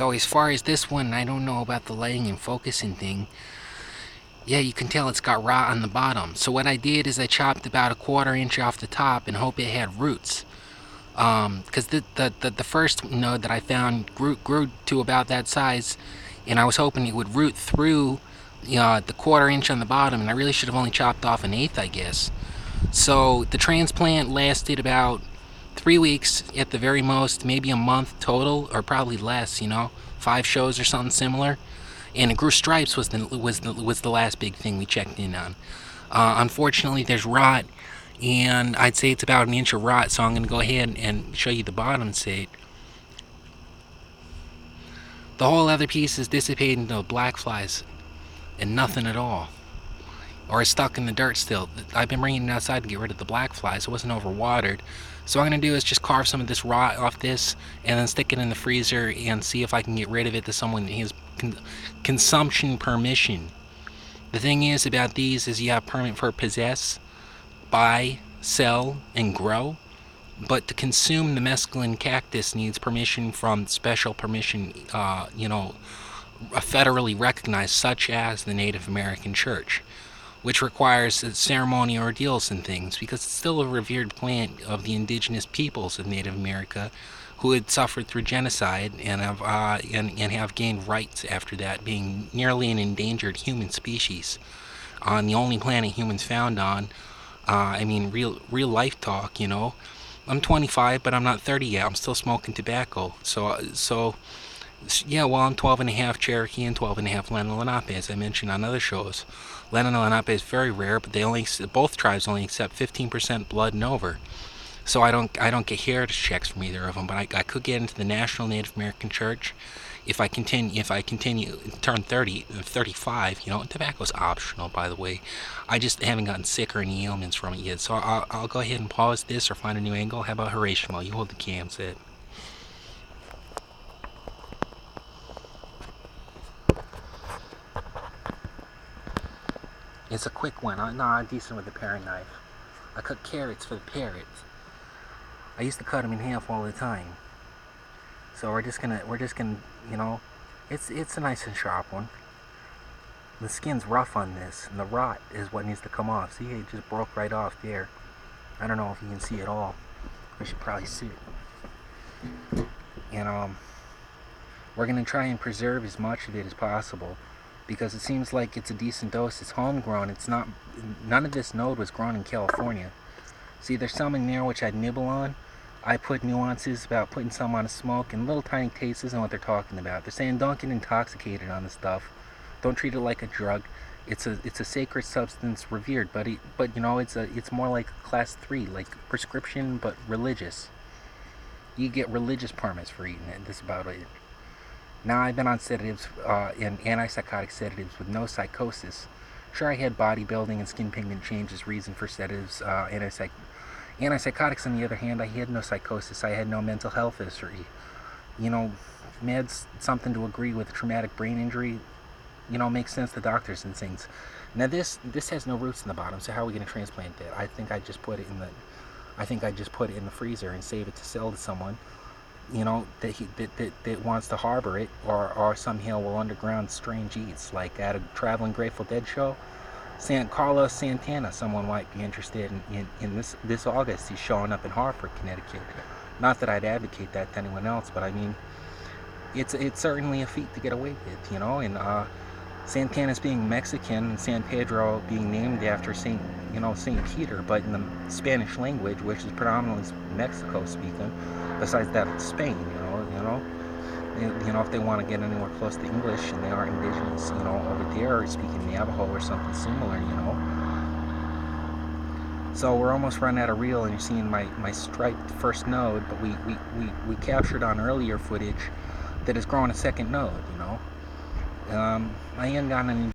So as far as this one, I don't know about the lighting and focusing thing. Yeah, you can tell it's got rot on the bottom. So what I did is I chopped about a 1/4 inch off the top and hope it had roots. Because the first node that I found grew to about that size, and I was hoping it would root through the 1/4 inch on the bottom, and I really should have only chopped off an eighth, I guess. So the transplant lasted about 3 weeks at the very most, maybe a month total, or probably less. 5 shows or something similar. And it grew stripes was the last big thing we checked in on. Unfortunately, there's rot, and I'd say it's about an inch of rot. So I'm going to go ahead and show you the bottom state. The whole other piece is dissipated into black flies and nothing at all, or it's stuck in the dirt still. I've been bringing it outside to get rid of the black flies. It wasn't overwatered. So what I'm going to do is just carve some of this rot off this and then stick it in the freezer and see if I can get rid of it to someone that has consumption permission. The thing is about these is you have permit for possess, buy, sell, and grow. But to consume the mescaline cactus needs permission from special permission, federally recognized, such as the Native American Church, which requires ceremony ordeals and things, because it's still a revered plant of the indigenous peoples of Native America who had suffered through genocide and have gained rights after that, being nearly an endangered human species on the only planet humans found on. Real life talk. I'm 25, but I'm not 30 yet. I'm still smoking tobacco. So yeah, well, I'm 12 and a half Cherokee and 12 and a half Lenape, as I mentioned on other shows. Lenape is very rare, but both tribes only accept 15% blood and over. So I don't get heritage checks from either of them, but I could get into the National Native American Church if I continue turn 30, 35. Tobacco's optional, by the way. I just haven't gotten sick or any ailments from it yet. So I'll go ahead and pause this or find a new angle. How about Horatio? You hold the cam, sit. It's a quick one. I'm decent with a paring knife. I cut carrots for the parrots. I used to cut them in half all the time. So we're just gonna, it's a nice and sharp one. The skin's rough on this, and the rot is what needs to come off. See, it just broke right off there. I don't know if you can see it all. I should probably see it. And we're gonna try and preserve as much of it as possible, because it seems like it's a decent dose. It's homegrown. It's not. None of this node was grown in California. See, there's some in there which I'd nibble on. I put nuances about putting some on a smoke and little tiny tastes on what they're talking about. They're saying don't get intoxicated on this stuff. Don't treat it like a drug. It's a sacred substance, revered, but it's more like class 3, like prescription, but religious. You get religious permits for eating it. That's about it. Now I've been on sedatives and antipsychotic sedatives with no psychosis. Sure, I had bodybuilding and skin pigment change as reason for sedatives. Antipsychotics, on the other hand, I had no psychosis. I had no mental health history. Meds, something to agree with a traumatic brain injury. Makes sense to doctors and things. Now this has no roots in the bottom, so how are we going to transplant that? I think I just put it in the freezer and save it to sell to someone. That wants to harbor it, or somehow will underground strange eats, like at a traveling Grateful Dead show. Carlos Santana, someone might be interested in this August. He's showing up in Hartford, Connecticut. Not that I'd advocate that to anyone else, but I mean, it's certainly a feat to get away with, and Santana's being Mexican and San Pedro being named after Saint Peter, but in the Spanish language, which is predominantly Mexico speaking. Besides that, it's Spain. If they want to get anywhere close to English and they are indigenous, over there speaking Navajo or something similar. So we're almost running out of reel, and you're seeing my striped first node, but we captured on earlier footage that is growing a second node. I ain't got any